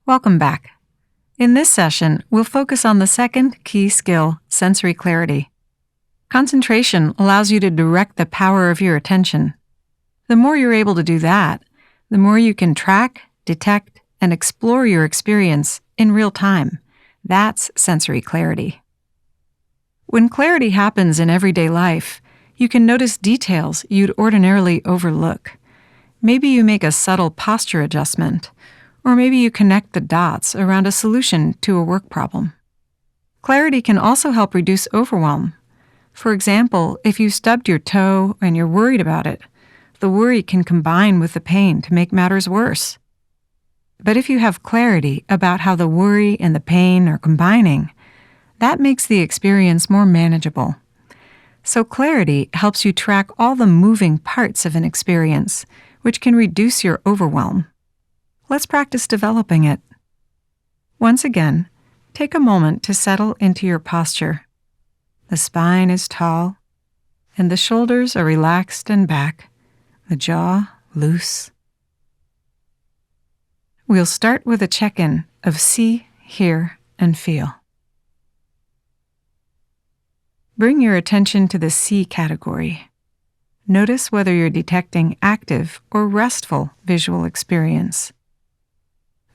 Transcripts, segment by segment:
Welcome back. In this session, we'll focus on the second key skill, sensory clarity. Concentration allows you to direct the power of your attention. The more you're able to do that, the more you can track, detect, and explore your experience in real time. That's sensory clarity. When clarity happens in everyday life, you can notice details you'd ordinarily overlook. Maybe you make a subtle posture adjustment, or maybe you connect the dots around a solution to a work problem. Clarity can also help reduce overwhelm. For example, if you stubbed your toe and you're worried about it, the worry can combine with the pain to make matters worse. But if you have clarity about how the worry and the pain are combining, that makes the experience more manageable. So clarity helps you track all the moving parts of an experience, which can reduce your overwhelm. Let's practice developing it. Once again, take a moment to settle into your posture. The spine is tall, and the shoulders are relaxed and back, the jaw loose. We'll start with a check-in of see, hear, and feel. Bring your attention to the see category. Notice whether you're detecting active or restful visual experience.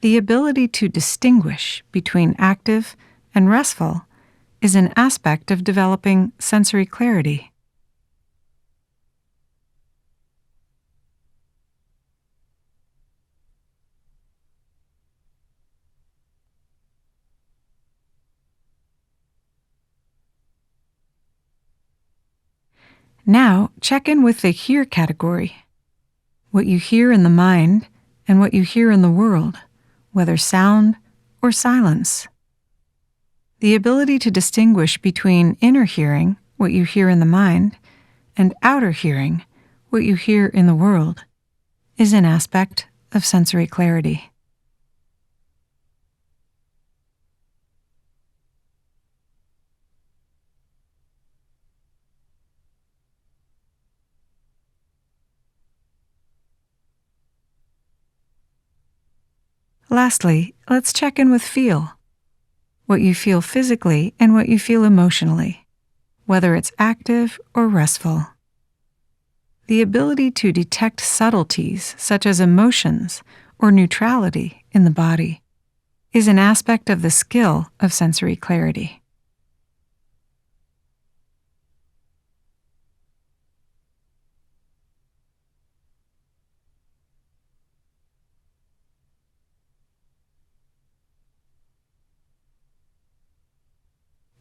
The ability to distinguish between active and restful is an aspect of developing sensory clarity. Now, check in with the hear category. What you hear in the mind and what you hear in the world, whether sound or silence. The ability to distinguish between inner hearing, what you hear in the mind, and outer hearing, what you hear in the world, is an aspect of sensory clarity. Lastly, let's check in with feel. What you feel physically and what you feel emotionally, whether it's active or restful. The ability to detect subtleties such as emotions or neutrality in the body is an aspect of the skill of sensory clarity.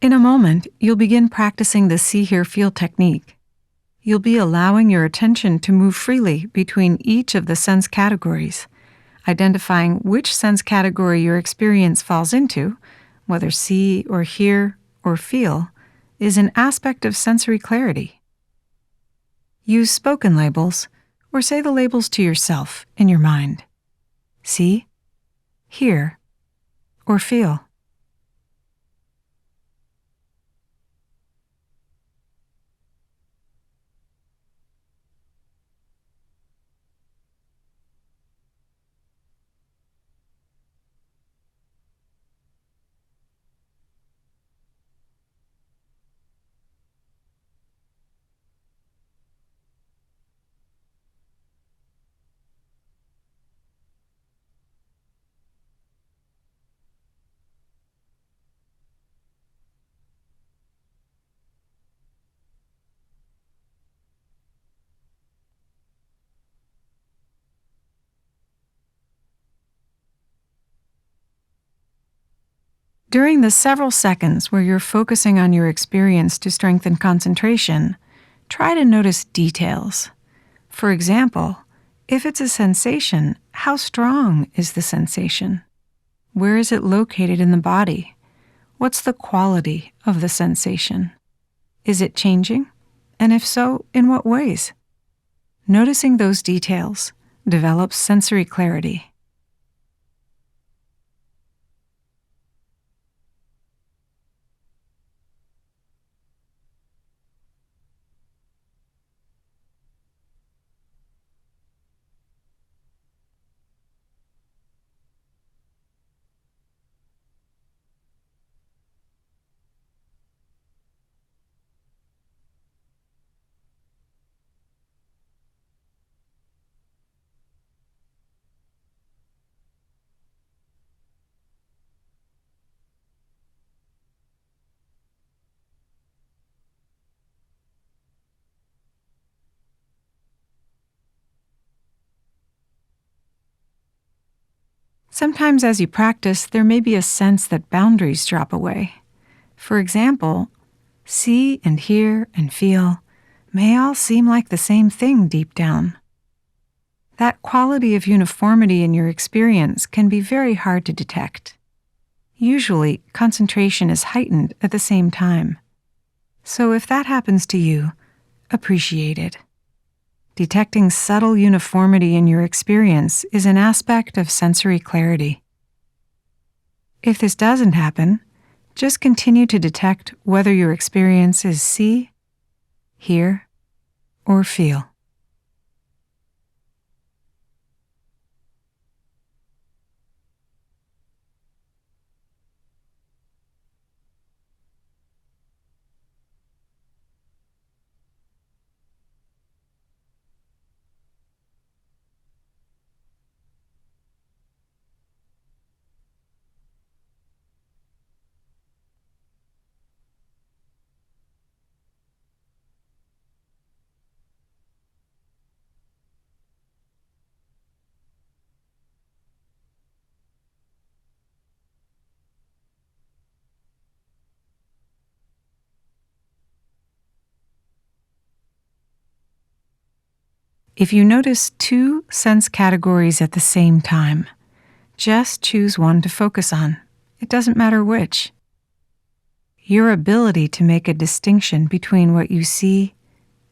In a moment, you'll begin practicing the see, hear, feel technique. You'll be allowing your attention to move freely between each of the sense categories, identifying which sense category your experience falls into, whether see or hear or feel, is an aspect of sensory clarity. Use spoken labels or say the labels to yourself in your mind. See, hear, or feel. During the several seconds where you're focusing on your experience to strengthen concentration, try to notice details. For example, if it's a sensation, how strong is the sensation? Where is it located in the body? What's the quality of the sensation? Is it changing? And if so, in what ways? Noticing those details develops sensory clarity. Sometimes as you practice, there may be a sense that boundaries drop away. For example, see and hear and feel may all seem like the same thing deep down. That quality of uniformity in your experience can be very hard to detect. Usually, concentration is heightened at the same time. So if that happens to you, appreciate it. Detecting subtle uniformity in your experience is an aspect of sensory clarity. If this doesn't happen, just continue to detect whether your experience is see, hear, or feel. If you notice two sense categories at the same time, just choose one to focus on. It doesn't matter which. Your ability to make a distinction between what you see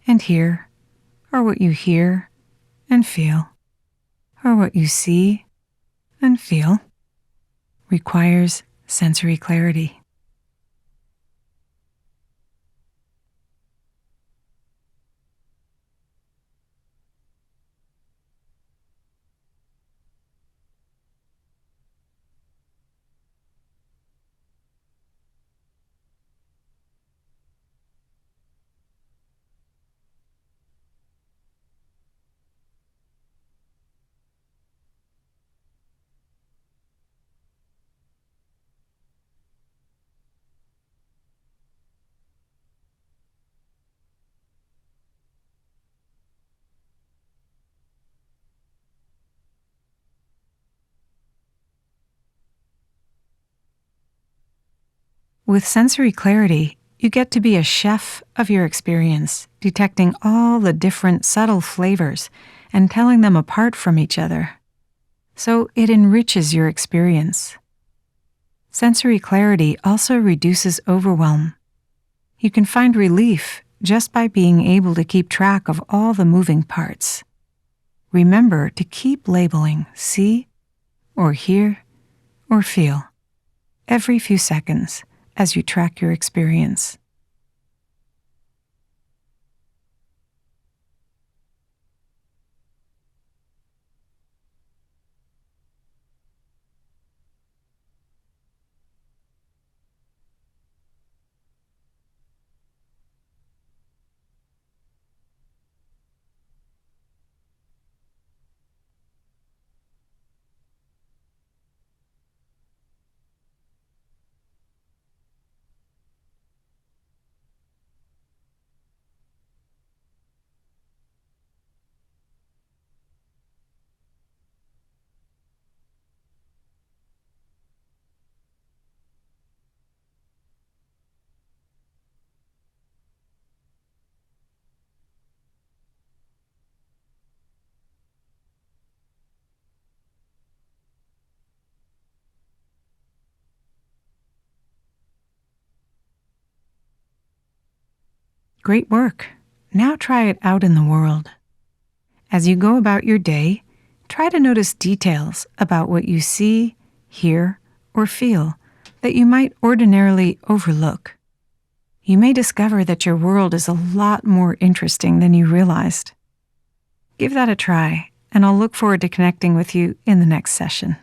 and hear, or what you hear and feel, or what you see and feel, requires sensory clarity. With sensory clarity, you get to be a chef of your experience, detecting all the different subtle flavors and telling them apart from each other. So it enriches your experience. Sensory clarity also reduces overwhelm. You can find relief just by being able to keep track of all the moving parts. Remember to keep labeling see, or hear, or feel every few seconds as you track your experience. Great work. Now try it out in the world. As you go about your day, try to notice details about what you see, hear, or feel that you might ordinarily overlook. You may discover that your world is a lot more interesting than you realized. Give that a try, and I'll look forward to connecting with you in the next session.